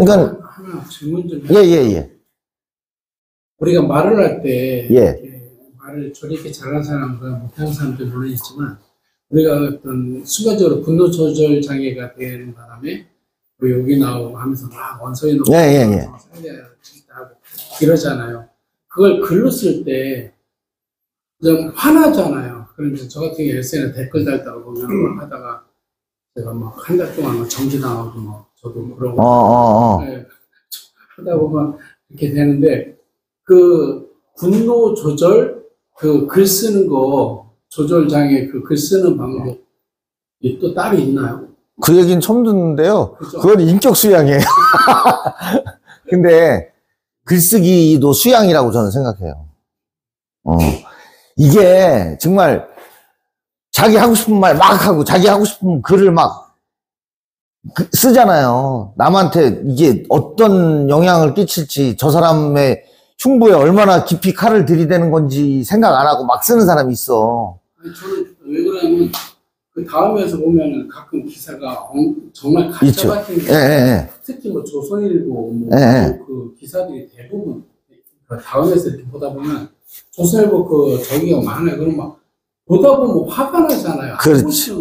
그러니까 하나 질문 좀 예. 우리가 말을 할 때 예. 말을 저렇게 잘하는 사람과 못하는 사람도 물론 있지만 우리가 어떤 순간적으로 분노 조절 장애가 되는 바람에 뭐 여기 나오고 하면서 막 원소에 넣고 예. 하고 이러잖아요. 그걸 글로 쓸 때 좀 화나잖아요. 그런데 저 같은 경우에 SNS 댓글 달다가 보면 막 하다가 제가 막 한 달 동안 정지당하고 막 저도 그러고 네, 하다 보면 이렇게 되는데 그 분노 조절 그 글 쓰는 거 조절 장애 그 글 쓰는 방법이 또 따로 있나요? 그 얘기는 처음 듣는데요. 그죠? 그건 인격 수양이에요. 근데 글쓰기도 수양이라고 저는 생각해요. 이게 정말 자기 하고 싶은 말 막 하고 자기 하고 싶은 글을 막 쓰잖아요. 남한테 이게 어떤 영향을 끼칠지 저 사람의 흉부에 얼마나 깊이 칼을 들이대는 건지 생각 안 하고 막 쓰는 사람이 있어. 아니, 저는 왜 그러냐면 그 다음에서 보면은 가끔 기사가 정말 가짜 있죠. 같은 게 예. 특히 뭐 조선일보 뭐 그 기사들이 대부분 그 다음에서 이렇게 보다 보면 조선일보 그 저기가 많아요. 그럼 막 보다 보면 화가 나잖아요. 그렇지.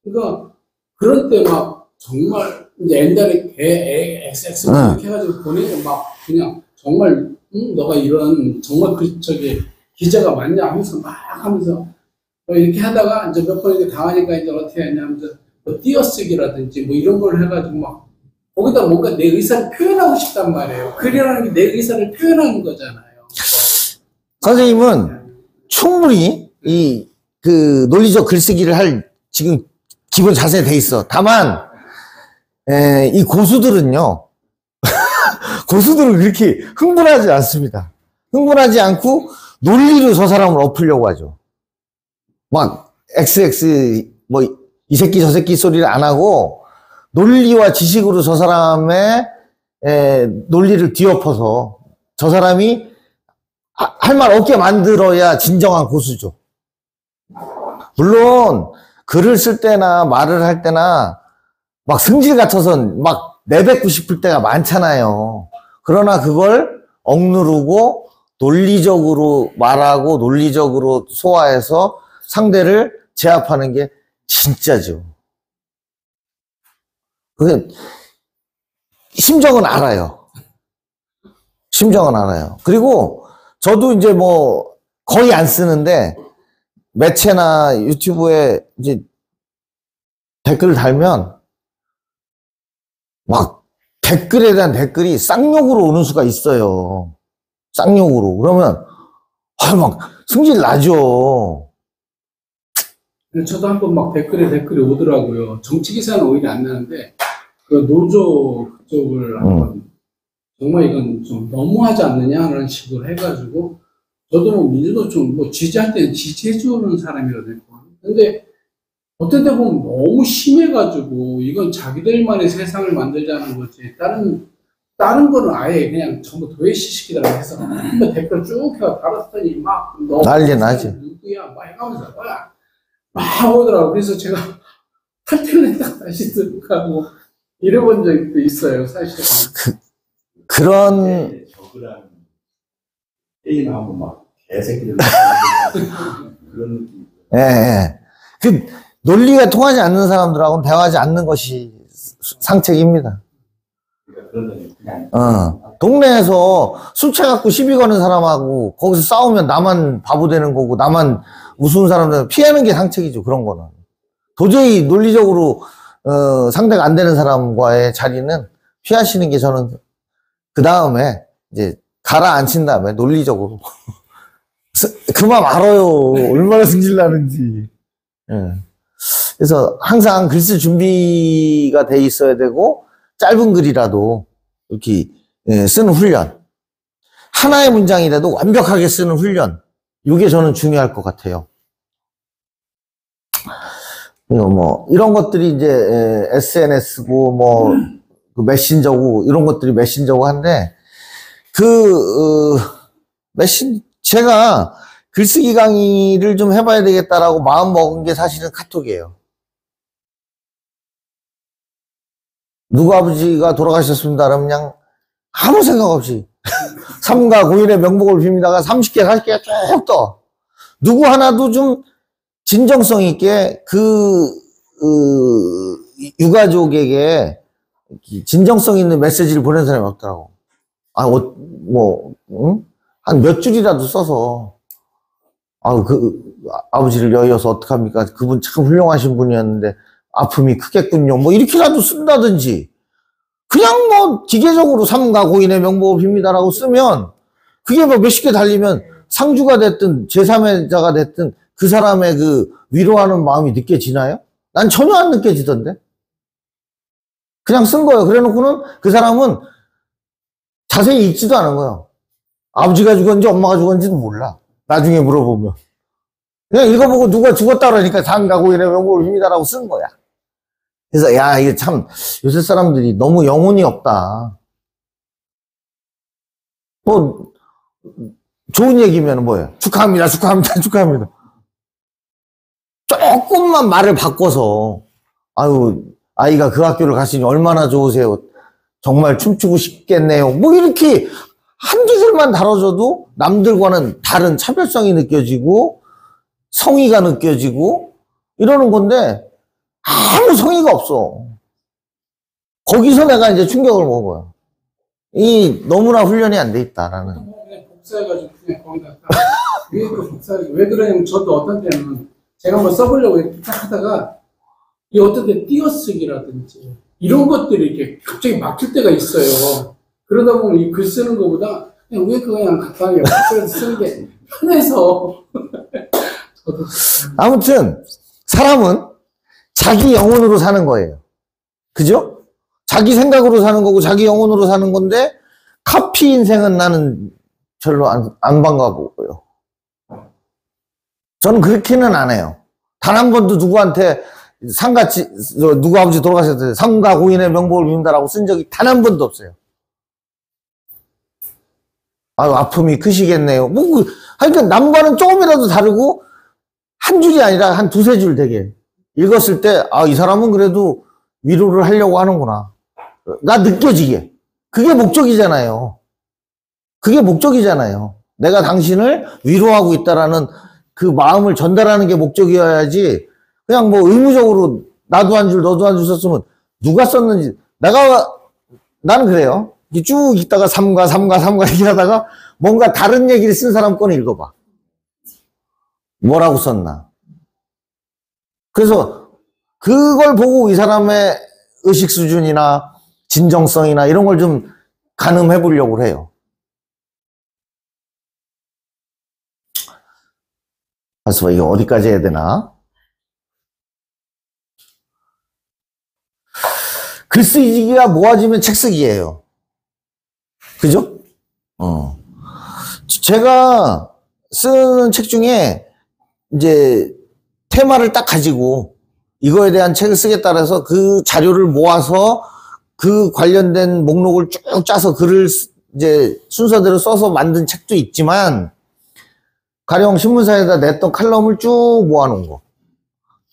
그러니까 그럴 때 막 정말 이제 옛날에 XX 이렇게 해가지고 보내면 막 그냥 정말 너가 이런 정말 그 저기 기자가 맞냐 하면서 막 하면서 이렇게 하다가 이제 몇 번 이렇게 당하니까 이제 어떻게 하냐면 뭐 띄어쓰기라든지 뭐 이런 걸 해가지고 막 거기다 뭔가 내 의사를 표현하고 싶단 말이에요. 글이라는 게 내 의사를 표현하는 거잖아요. 선생님은 충분히 그 논리적 글쓰기를 할 지금 기본 자세에 돼 있어. 다만 이 고수들은요. 고수들은 그렇게 흥분하지 않습니다. 흥분하지 않고 논리로 저 사람을 엎으려고 하죠. 막 XX 뭐 이 새끼 저 새끼 소리를 안 하고 논리와 지식으로 저 사람의 논리를 뒤엎어서 저 사람이 할 말 없게 만들어야 진정한 고수죠. 물론 글을 쓸 때나 말을 할 때나 막 승질 같아서 막 내뱉고 싶을 때가 많잖아요. 그러나 그걸 억누르고 논리적으로 말하고 논리적으로 소화해서 상대를 제압하는 게 진짜죠. 그게 심정은 알아요. 심정은 알아요. 그리고 저도 이제 뭐 거의 안 쓰는데 매체나 유튜브에 이제 댓글을 달면 막 댓글에 대한 댓글이 쌍욕으로 오는 수가 있어요. 쌍욕으로. 그러면 막 승질 나죠. 저도 한번 막 댓글이 오더라고요. 정치 기사는 오히려 안 나는데 그 노조 그쪽을 한번 정말 이건 좀 너무하지 않느냐라는 식으로 해가지고 저도 뭐 민주노 좀 뭐 지지할 때는 지지해주는 사람이거든요. 근데 어떤 데 보면 너무 심해가지고 이건 자기들만의 세상을 만들자는 거지 다른 거는 아예 그냥 전부 도외시시키더라고 해서 한번 댓글 쭉 해가 달았더니 막 너 난리 나지. 누구야 막 해가면서 막 오더라고. 그래서 제가 탈퇴를 했다 다시 들어가고 이래본 적도 있어요 사실은. 그런 적으라는 게임 나오면 막 개새끼들 그런 느낌. 예. 그 논리가 통하지 않는 사람들하고는 대화하지 않는 것이 상책입니다. 그러니까 그냥 동네에서 술 취해갖고 시비 거는 사람하고 거기서 싸우면 나만 바보 되는 거고 나만 우스운 사람들 피하는 게 상책이죠. 그런 거는 도저히 논리적으로 상대가 안 되는 사람과의 자리는 피하시는 게 저는 그 다음에 이제 가라앉힌 다음에 논리적으로 그 맘 알아요. 얼마나 승질 나는지. 예. 그래서 항상 글 쓸 준비가 돼 있어야 되고 짧은 글이라도 이렇게 쓰는 훈련, 하나의 문장이라도 완벽하게 쓰는 훈련, 이게 저는 중요할 것 같아요. 뭐 이런 것들이 이제 SNS고 뭐 그 메신저고 이런 것들이 메신저고 한데 제가 글쓰기 강의를 좀 해봐야 되겠다라고 마음 먹은 게 사실은 카톡이에요. 누구 아버지가 돌아가셨습니다. 그러면 그냥 아무 생각 없이 삼가 고인의 명복을 빕니다가 30개, 40개가 쭉 떠. 누구 하나도 좀 진정성 있게 유가족에게 진정성 있는 메시지를 보낸 사람이 없더라고. 한 몇 줄이라도 써서, 아버지를 여의어서 어떡합니까? 그분 참 훌륭하신 분이었는데, 아픔이 크겠군요. 뭐, 이렇게라도 쓴다든지, 그냥 뭐, 기계적으로 삼가 고인의 명복을 빕니다라고 쓰면, 그게 뭐 몇십 개 달리면, 상주가 됐든, 제3의자가 됐든, 그 사람의 그 위로하는 마음이 느껴지나요? 난 전혀 안 느껴지던데? 그냥 쓴 거예요. 그래 놓고는 그 사람은 자세히 읽지도 않은 거예요. 아버지가 죽었는지 엄마가 죽었는지도 몰라. 나중에 물어보면. 그냥 읽어보고 누가 죽었다 그러니까 삼가 고인의 명복을 빕니다라고 쓴 거야. 그래서, 야, 이게 참, 요새 사람들이 너무 영혼이 없다. 뭐, 좋은 얘기면 뭐예요? 축하합니다, 축하합니다, 축하합니다. 조금만 말을 바꿔서, 아이가 그 학교를 갔으니 얼마나 좋으세요. 정말 춤추고 싶겠네요. 뭐 이렇게 한두 줄만 다뤄줘도 남들과는 다른 차별성이 느껴지고 성의가 느껴지고 이러는 건데 아무 성의가 없어. 거기서 내가 이제 충격을 먹은 거야. 너무나 훈련이 안 돼 있다라는. 그냥 복사해가지고 그냥 거기다 왜 그러냐면 저도 어떤 때는 제가 뭐 써보려고 이렇게 딱 하다가 이 어떤 때 띄어쓰기라든지 이런 것들이 이렇게 갑자기 막힐 때가 있어요. 그러다 보면 이 글 쓰는 것보다 그냥 왜 그냥 간단하게 복사해서 쓰는 게 편해서 저도 아무튼 사람은 자기 영혼으로 사는 거예요. 그죠? 자기 생각으로 사는 거고 자기 영혼으로 사는 건데 카피 인생은 나는 별로 안 반가워요. 저는 그렇게는 안 해요. 단 한 번도 누구한테 상같이 누구 아버지 돌아가셨을 때 삼가 고인의 명복을 빕니다라고 쓴 적이 단 한 번도 없어요. 아픔이 크시겠네요. 그러니까 남과는 조금이라도 다르고 한 줄이 아니라 한 두세 줄 되게 읽었을 때 이 사람은 그래도 위로를 하려고 하는구나. 나 느껴지게. 그게 목적이잖아요. 그게 목적이잖아요. 내가 당신을 위로하고 있다라는 그 마음을 전달하는 게 목적이어야지 그냥 뭐 의무적으로 나도 한 줄 너도 한 줄 썼으면 누가 썼는지 나는 그래요. 쭉 읽다가 삼가 이렇게 하다가 뭔가 다른 얘기를 쓴 사람 거는 읽어봐. 뭐라고 썼나. 그래서 그걸 보고 이 사람의 의식 수준이나 진정성이나 이런 걸 좀 가늠해 보려고 해요. 그래서 이거 어디까지 해야 되나? 글쓰기가 모아지면 책쓰기예요. 그죠? 제가 쓰는 책 중에 이제 테마를 딱 가지고 이거에 대한 책을 쓰겠다 해서 그 자료를 모아서 그 관련된 목록을 쭉 짜서 글을 이제 순서대로 써서 만든 책도 있지만 가령 신문사에다 냈던 칼럼을 쭉 모아놓은 거.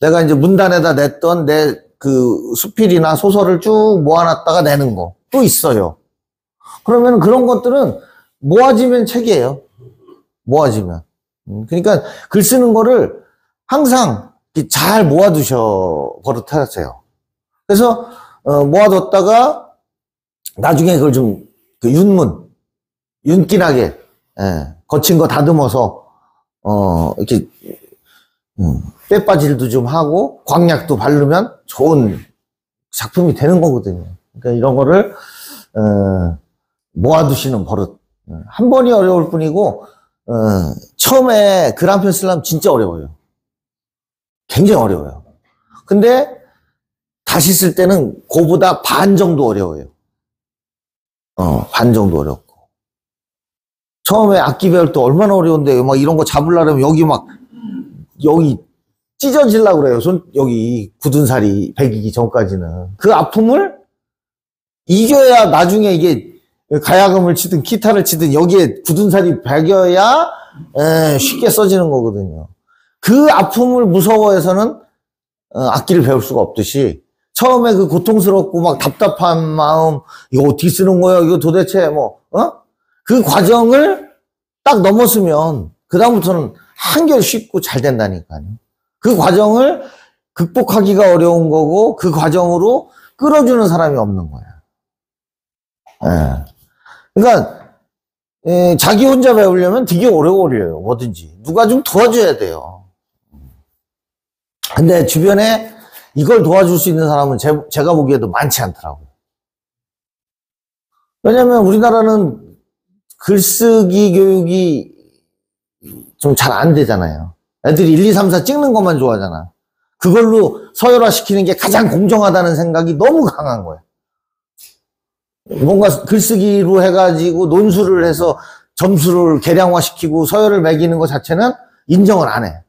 내가 이제 문단에다 냈던 내 그 수필이나 소설을 쭉 모아놨다가 내는 거 또 있어요. 그러면 그런 것들은 모아지면 책이에요. 모아지면. 그러니까 글 쓰는 거를 항상 잘 모아두셔 버릇하세요. 그래서 모아뒀다가 나중에 그걸 좀 윤기나게 거친 거 다듬어서 이렇게 빼빠질도 좀 하고 광약도 바르면 좋은 작품이 되는 거거든요. 그러니까 이런 거를 모아두시는 버릇. 한 번이 어려울 뿐이고 처음에 글 한 편 쓰려면 진짜 어려워요. 굉장히 어려워요. 근데 다시 쓸 때는 그보다 반 정도 어려워요. 반 정도 어렵고. 처음에 악기 배울 때 얼마나 어려운데 막 이런 거 잡으려면 여기 찢어지려고 그래요. 여기 굳은 살이 배기기 전까지는. 그 아픔을 이겨야 나중에 이게 가야금을 치든 기타를 치든 여기에 굳은 살이 배겨야 쉽게 써지는 거거든요. 그 아픔을 무서워해서는 악기를 배울 수가 없듯이 처음에 그 고통스럽고 막 답답한 마음, 이거 어떻게 쓰는 거야? 이거 도대체 뭐, 그 과정을 딱 넘었으면, 그다음부터는 한결 쉽고 잘 된다니까요. 그 과정을 극복하기가 어려운 거고, 그 과정으로 끌어주는 사람이 없는 거야. 예. 그러니까, 자기 혼자 배우려면 되게 오래 걸려요. 뭐든지. 누가 좀 도와줘야 돼요. 근데 주변에 이걸 도와줄 수 있는 사람은 제가 보기에도 많지 않더라고요. 왜냐면 우리나라는 글쓰기 교육이 좀 잘 안 되잖아요. 애들이 1, 2, 3, 4 찍는 것만 좋아하잖아. 그걸로 서열화 시키는 게 가장 공정하다는 생각이 너무 강한 거예요. 뭔가 글쓰기로 해가지고 논술을 해서 점수를 계량화시키고 서열을 매기는 것 자체는 인정을 안 해.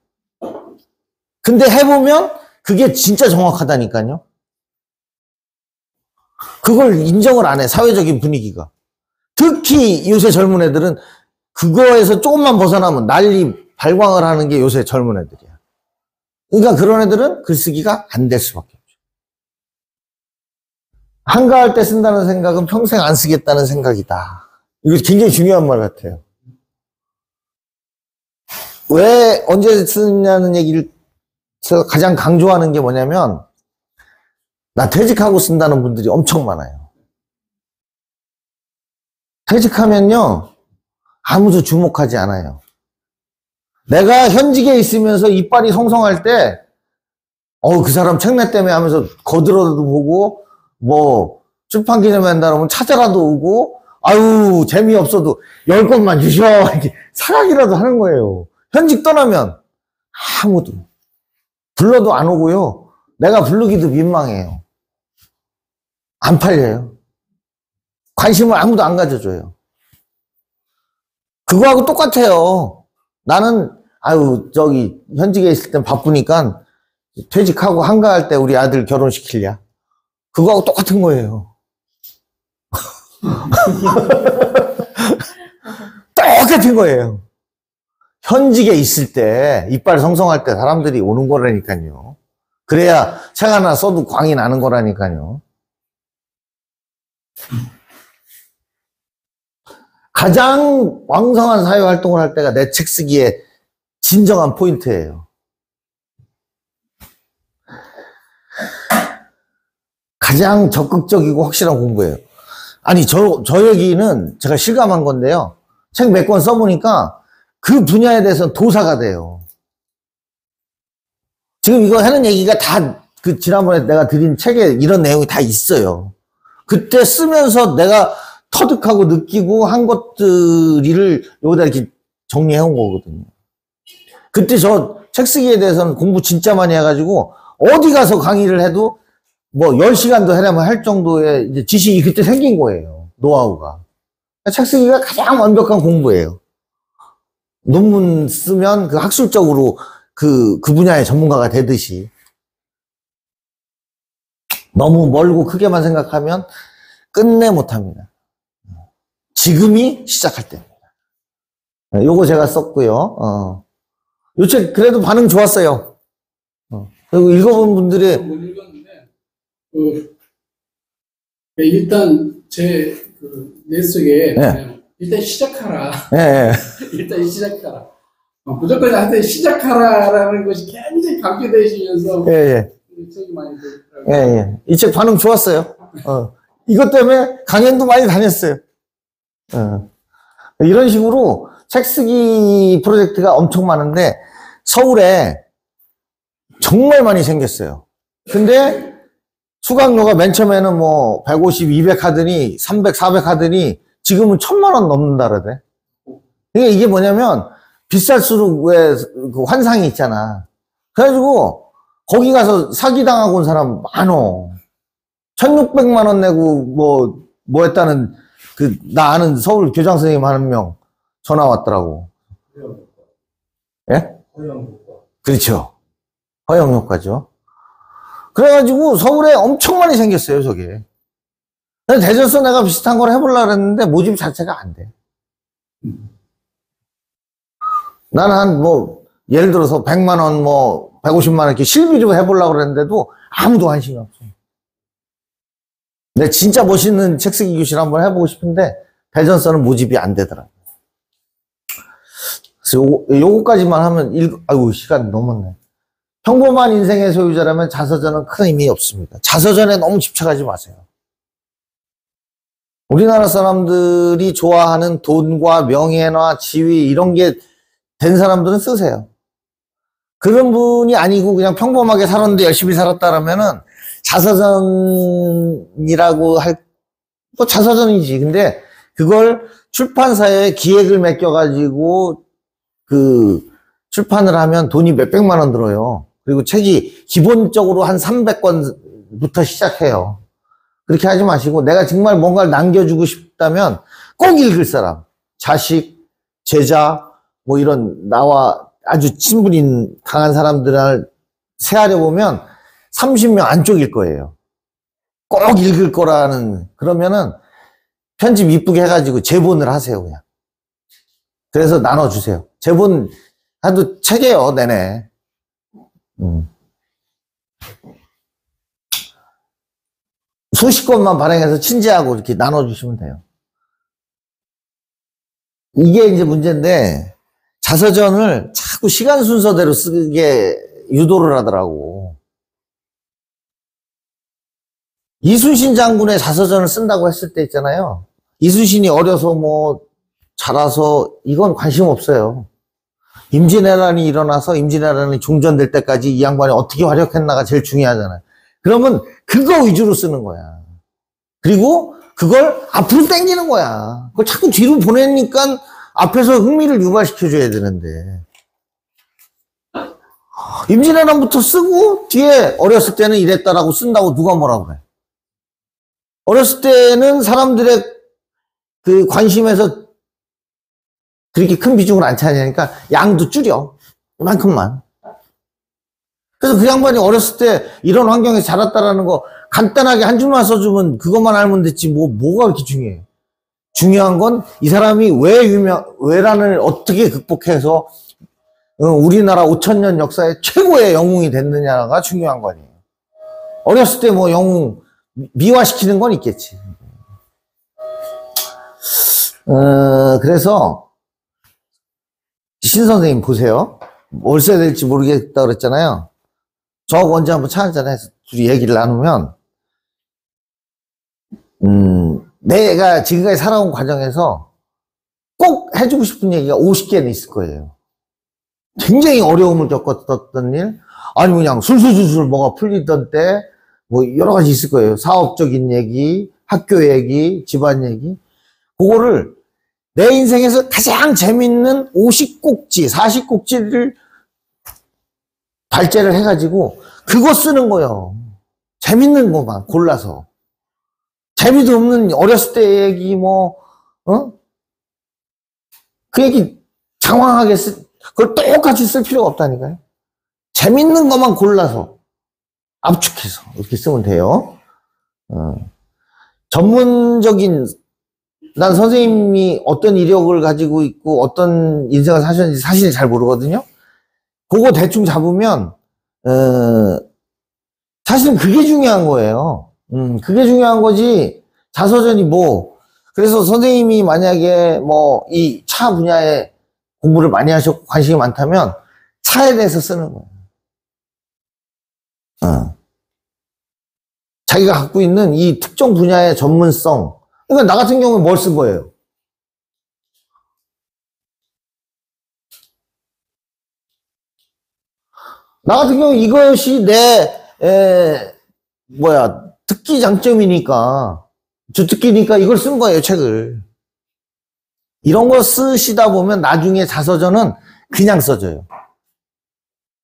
근데 해보면 그게 진짜 정확하다니까요. 그걸 인정을 안 해, 사회적인 분위기가. 특히 요새 젊은 애들은 그거에서 조금만 벗어나면 난리 발광을 하는 게 요새 젊은 애들이야. 그러니까 그런 애들은 글쓰기가 안 될 수밖에 없죠. 한가할 때 쓴다는 생각은 평생 안 쓰겠다는 생각이다. 이거 굉장히 중요한 말 같아요. 왜 언제 쓰냐는 얘기를 제가 가장 강조하는 게 뭐냐면, 나 퇴직하고 쓴다는 분들이 엄청 많아요. 퇴직하면요, 아무도 주목하지 않아요. 내가 현직에 있으면서 이빨이 송송할 때, 그 사람 책내 때문에 하면서 거들어도 보고, 뭐, 출판 기념회 한다 그러면 찾아라도 오고, 아유, 재미없어도 10권만 주셔. 이렇게 사각이라도 하는 거예요. 현직 떠나면 아무도. 불러도 안 오고요. 내가 부르기도 민망해요. 안 팔려요. 관심을 아무도 안 가져줘요. 그거하고 똑같아요. 나는 현직에 있을 땐 바쁘니까 퇴직하고 한가할 때 우리 아들 결혼시키랴. 그거하고 똑같은 거예요. 똑같은 거예요. 현직에 있을 때, 이빨 성성할 때 사람들이 오는 거라니까요. 그래야 책 하나 써도 광이 나는 거라니까요. 가장 왕성한 사회활동을 할 때가 내 책 쓰기에 진정한 포인트예요. 가장 적극적이고 확실한 공부예요. 아니, 저 얘기는 제가 실감한 건데요. 책 몇 권 써보니까 그 분야에 대해서 도사가 돼요. 지금 이거 하는 얘기가 다 지난번에 내가 드린 책에 이런 내용이 다 있어요. 그때 쓰면서 내가 터득하고 느끼고 한 것들을 여기다 이렇게 정리해 온 거거든요. 그때 저 책 쓰기에 대해서는 공부 진짜 많이 해가지고 어디 가서 강의를 해도 뭐 10시간도 하려면 할 정도의 이제 지식이 그때 생긴 거예요. 노하우가. 책 쓰기가 가장 완벽한 공부예요. 논문 쓰면 그 학술적으로 그 분야의 전문가가 되듯이. 너무 멀고 크게만 생각하면 끝내 못합니다. 지금이 시작할 때입니다. 요거 제가 썼고요. 요 책 그래도 반응 좋았어요. 그리고 읽어본 분들의 못 읽었는데 일단 내 속에 네. 일단 시작하라. 예. 일단 시작하라. 무조건 나한테 시작하라라는 것이 굉장히 강조되시면서 예. 책이 많이 들더라고요. 예. 이 책 반응 좋았어요. 이것 때문에 강연도 많이 다녔어요. 이런 식으로 책 쓰기 프로젝트가 엄청 많은데 서울에 정말 많이 생겼어요. 근데 수강료가 맨 처음에는 뭐 150, 200 하더니 300, 400 하더니 지금은 1000만 원 넘는다 그러대. 이게 뭐냐면 비쌀수록 왜 그 환상이 있잖아. 그래가지고 거기 가서 사기당하고 온 사람 많어. 1600만 원 내고 뭐 했다는 나 아는 서울 교장 선생님 한 명 전화 왔더라고. 예? 허용효과. 그렇죠. 허용효과죠. 그래가지고 서울에 엄청 많이 생겼어요, 저게. 대전서 내가 비슷한 걸 해보려고 했는데 모집 자체가 안 돼. 나는 예를 들어서 100만 원, 150만 원 이렇게 실비로 해보려고 그랬는데도 아무도 관심이 없어. 근데 진짜 멋있는 책 쓰기 교실 한번 해보고 싶은데 배전서는 모집이 안 되더라고요. 그래서 요거까지만 하면 아이고 시간 넘었네. 평범한 인생의 소유자라면 자서전은 큰 의미 없습니다. 자서전에 너무 집착하지 마세요. 우리나라 사람들이 좋아하는 돈과 명예나 지위 이런 게 된 사람들은 쓰세요. 그런 분이 아니고 그냥 평범하게 살았는데 열심히 살았다라면은 자서전이라고 뭐 자서전이지. 근데 그걸 출판사에 기획을 맡겨가지고 출판을 하면 돈이 몇백만 원 들어요. 그리고 책이 기본적으로 한 300권부터 시작해요. 그렇게 하지 마시고 내가 정말 뭔가를 남겨주고 싶다면 꼭 읽을 사람, 자식, 제자, 뭐 이런 나와 아주 친분이 강한 사람들을 세하려 보면 30명 안쪽일 거예요. 꼭 읽을 거라는. 그러면은 편집 이쁘게 해가지고 제본을 하세요 그냥. 그래서 나눠주세요. 제본 하도 책이에요 내내. 수십 권만 발행해서 친제하고 이렇게 나눠주시면 돼요. 이게 이제 문제인데 자서전을 자꾸 시간 순서대로 쓰게 유도를 하더라고. 이순신 장군의 자서전을 쓴다고 했을 때 있잖아요. 이순신이 어려서 뭐 자라서 이건 관심 없어요. 임진왜란이 일어나서 임진왜란이 종전될 때까지 이 양반이 어떻게 활약했나가 제일 중요하잖아요. 그러면 그거 위주로 쓰는 거야. 그리고 그걸 앞으로 당기는 거야. 그걸 자꾸 뒤로 보내니까 앞에서 흥미를 유발시켜줘야 되는데. 임진왜란부터 쓰고 뒤에 어렸을 때는 이랬다라고 쓴다고 누가 뭐라고 그래. 어렸을 때는 사람들의 그 관심에서 그렇게 큰 비중을 안 차지하니까 양도 줄여. 이만큼만. 그래서 그 양반이 어렸을 때 이런 환경에서 자랐다라는 거 간단하게 한 줄만 써주면 그것만 알면 됐지 뭐가 그렇게 중요해. 중요한 건 이 사람이 왜란을 어떻게 극복해서 우리나라 5,000년 역사의 최고의 영웅이 됐느냐가 중요한 거 아니에요. 어렸을 때 뭐 영웅 미화시키는 건 있겠지. 그래서 신 선생님 보세요. 뭘 써야 될지 모르겠다 그랬잖아요. 저하고 언제 한번 차 한잔 해서 둘이 얘기를 나누면 내가 지금까지 살아온 과정에서 꼭 해주고 싶은 얘기가 50개는 있을 거예요. 굉장히 어려움을 겪었던 일, 아니 그냥 술술술술 뭐가 풀리던 때 뭐 여러 가지 있을 거예요. 사업적인 얘기, 학교 얘기, 집안 얘기. 그거를 내 인생에서 가장 재밌는 50꼭지, 40꼭지를 발제를 해가지고 그거 쓰는 거예요. 재밌는 것만 골라서. 재미도 없는 어렸을 때 얘기 그 얘기 장황하게 그걸 똑같이 쓸 필요가 없다니까요. 재밌는 것만 골라서 압축해서 이렇게 쓰면 돼요. 전문적인 난 선생님이 어떤 이력을 가지고 있고 어떤 인생을 사셨는지 사실 잘 모르거든요. 그거 대충 잡으면 사실은 그게 중요한 거예요. 그게 중요한 거지 자서전이 뭐. 그래서 선생님이 만약에 뭐 이 차 분야에 공부를 많이 하셨고 관심이 많다면 차에 대해서 쓰는 거예요. 자기가 갖고 있는 이 특정 분야의 전문성. 그러니까 나 같은 경우는 뭘 쓴 거예요? 나 같은 경우 이것이 내 특기 장점이니까 주특기니까 이걸 쓴 거예요, 책을. 이런 거 쓰시다 보면 나중에 자서전은 그냥 써져요.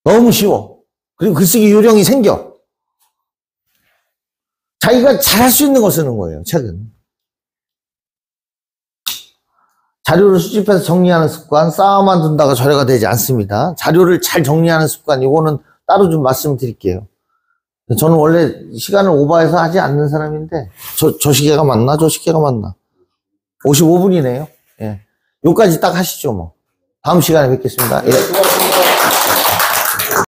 너무 쉬워. 그리고 글쓰기 요령이 생겨. 자기가 잘할 수 있는 거 쓰는 거예요, 책은. 자료를 수집해서 정리하는 습관, 쌓아만 둔다가 절여가 되지 않습니다. 자료를 잘 정리하는 습관, 이거는 따로 좀 말씀드릴게요. 저는 원래 시간을 오버해서 하지 않는 사람인데, 저 시계가 맞나? 저 시계가 맞나? 55분이네요. 예. 요까지 딱 하시죠, 뭐. 다음 시간에 뵙겠습니다. 예.